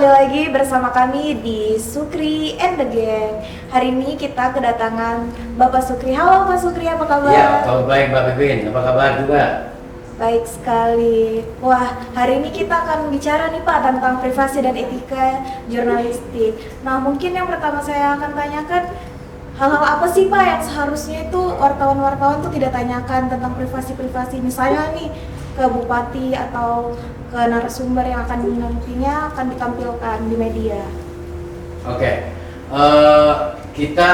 lagi bersama kami di Sukri and the Gang. Hari ini kita kedatangan Bapak Sukri. Halo Pak Sukri, apa kabar? Ya, kabar baik Mbak Pipin. Apa kabar juga? Baik sekali. Wah, hari ini kita akan bicara nih Pak tentang privasi dan etika jurnalistik. Nah, mungkin yang pertama saya akan tanyakan, hal-hal apa sih Pak yang seharusnya itu wartawan-wartawan tuh tidak tanyakan tentang privasi-privasi, misalnya nih ke bupati atau ke narasumber yang nantinya akan ditampilkan di media. Oke. Kita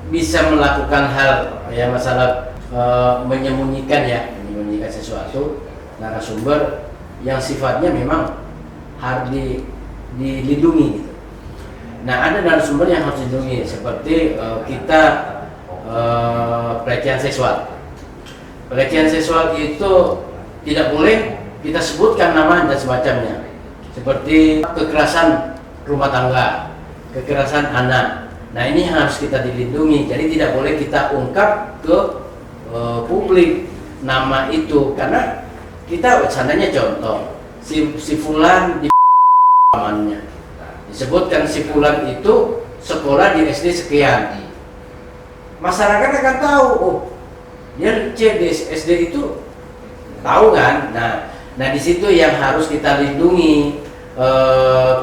bisa melakukan hal ya masalah menyembunyikan sesuatu narasumber yang sifatnya memang harus dilindungi gitu. Nah, ada narasumber yang harus dilindungi seperti kita pelecehan seksual. Pelecehan seksual itu tidak boleh kita sebutkan nama dan semacamnya, seperti kekerasan rumah tangga, kekerasan anak. Nah, ini harus kita dilindungi, jadi tidak boleh kita ungkap ke publik nama itu, karena kita seandainya contoh si fulan di pamannya disebutkan si fulan itu sekolah di SD sekian, masyarakat akan tahu, oh dia di SD itu, tahu kan? Nah di situ yang harus kita lindungi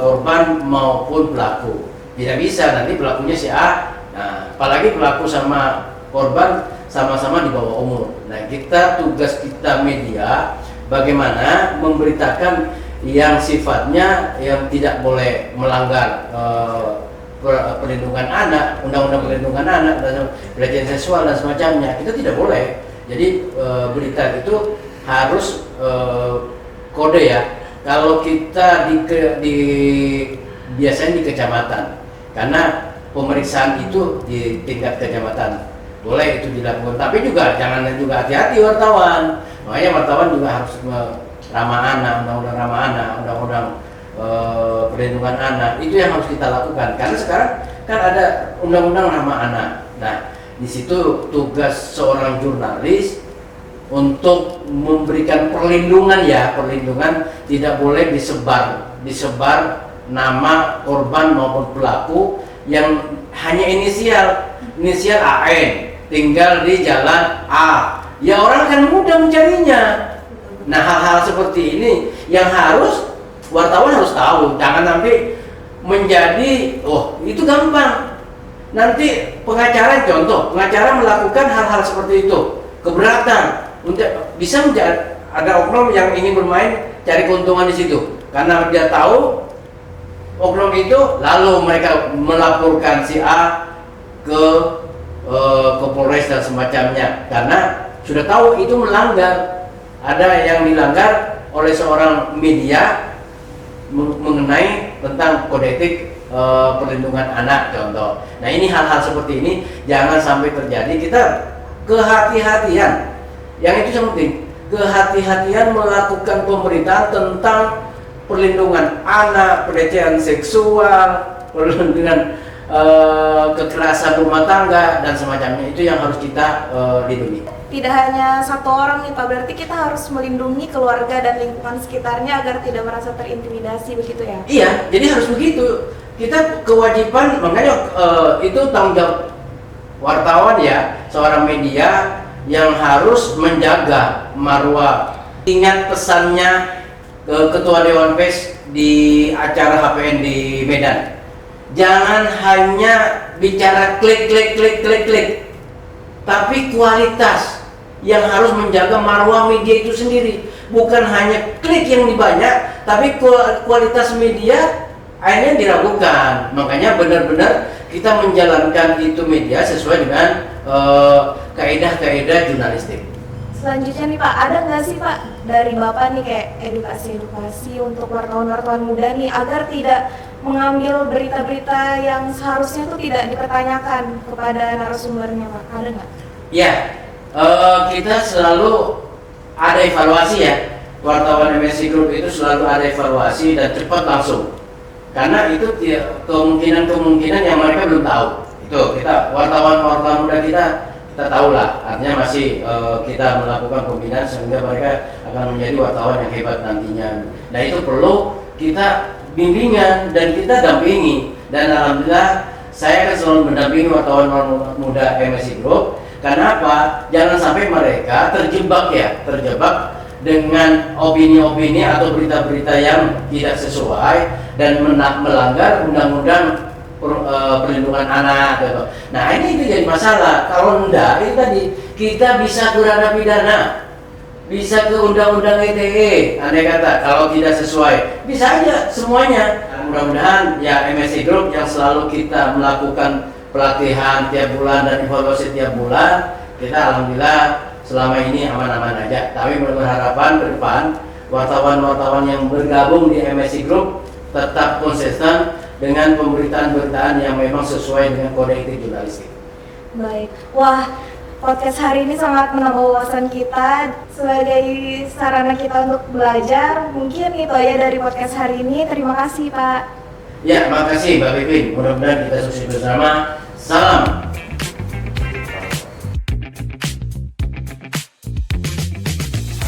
korban maupun pelaku. Tidak bisa nanti pelakunya si A, nah apalagi pelaku sama korban sama-sama di bawah umur. Nah, tugas kita media bagaimana memberitakan yang sifatnya yang tidak boleh melanggar perlindungan anak, undang-undang perlindungan anak, dan pelecehan seksual dan semacamnya. Kita tidak boleh. Jadi berita itu harus kode ya. Kalau kita biasanya di kecamatan, karena pemeriksaan itu di tingkat kecamatan boleh itu dilakukan. Tapi juga jangan juga hati-hati wartawan. Makanya wartawan juga harus ramah anak, undang-undang ramah anak, undang-undang perlindungan anak, itu yang harus kita lakukan. Karena sekarang kan ada undang-undang ramah anak. Nah, di situ tugas seorang jurnalis untuk memberikan perlindungan tidak boleh disebar nama korban maupun pelaku yang hanya inisial AN, tinggal di jalan A. Ya, orang akan mudah mencarinya. Nah, hal-hal seperti ini yang wartawan harus tahu, jangan sampai menjadi itu gampang. Nanti pengacara melakukan hal-hal seperti itu, keberatan. Bisa ada oknum yang ingin bermain cari keuntungan di situ, karena dia tahu oknum itu, lalu mereka melaporkan si A ke Polres dan semacamnya, karena sudah tahu itu melanggar. Ada yang dilanggar oleh seorang media mengenai tentang kode etik perlindungan anak contoh. Nah, ini hal-hal seperti ini jangan sampai terjadi. Kita kehati-hatian, yang itu yang penting, kehati-hatian melakukan pemberitaan tentang perlindungan anak, pelecehan seksual, perlindungan kekerasan rumah tangga dan semacamnya, itu yang harus kita lindungi. Tidak hanya satu orang nih Pak, berarti kita harus melindungi keluarga dan lingkungan sekitarnya agar tidak merasa terintimidasi, begitu ya? Iya, jadi harus begitu. Kita kewajiban, makanya itu tanggung jawab wartawan ya, seorang media yang harus menjaga marwah. Ingat pesannya Ketua Dewan Pers di acara HPN di Medan. Jangan hanya bicara klik, tapi kualitas yang harus menjaga marwah media itu sendiri. Bukan hanya klik yang banyak, tapi kualitas media akhirnya diragukan. Makanya benar-benar kita menjalankan itu media sesuai dengan kaidah-kaidah jurnalistik. Selanjutnya nih Pak, ada nggak sih Pak dari Bapak nih kayak edukasi untuk wartawan-wartawan muda nih agar tidak mengambil berita-berita yang seharusnya tuh tidak dipertanyakan kepada narasumbernya Pak? Ada nggak? Ya, kita selalu ada evaluasi ya. Wartawan MSC Group itu selalu ada evaluasi dan cepat langsung. Karena itu kemungkinan yang mereka belum tahu. Itu kita wartawan muda kita tahu lah, artinya masih kita melakukan pembinaan sehingga mereka akan menjadi wartawan yang hebat nantinya. Nah, itu perlu kita bimbingan dan kita dampingi. Dan alhamdulillah saya kan selalu mendampingi wartawan muda MSI Group. Karena apa? Jangan sampai mereka terjebak dengan opini-opini atau berita-berita yang tidak sesuai dan melanggar undang-undang perlindungan anak gitu. Nah ini itu jadi masalah. Kalau enggak, itu tadi kita bisa ke ranah pidana, bisa ke undang-undang ITE. Andai kata kalau tidak sesuai, bisa aja semuanya. Mudah-mudahan ya MSI Group yang selalu kita melakukan pelatihan tiap bulan dan evaluasi tiap bulan, kita alhamdulillah selama ini aman-aman aja. Tapi berharapan ke depan wartawan-wartawan yang bergabung di MSI Group tetap konsisten dengan pemberitaan-pemberitaan yang memang sesuai dengan kode etik jurnalistik. Baik, wah podcast hari ini sangat menambah wawasan kita sebagai sarana kita untuk belajar. Mungkin itu aja dari podcast hari ini. Terima kasih Pak. Ya, makasih Mbak Pipin. Mudah-mudahan kita sukses bersama. Salam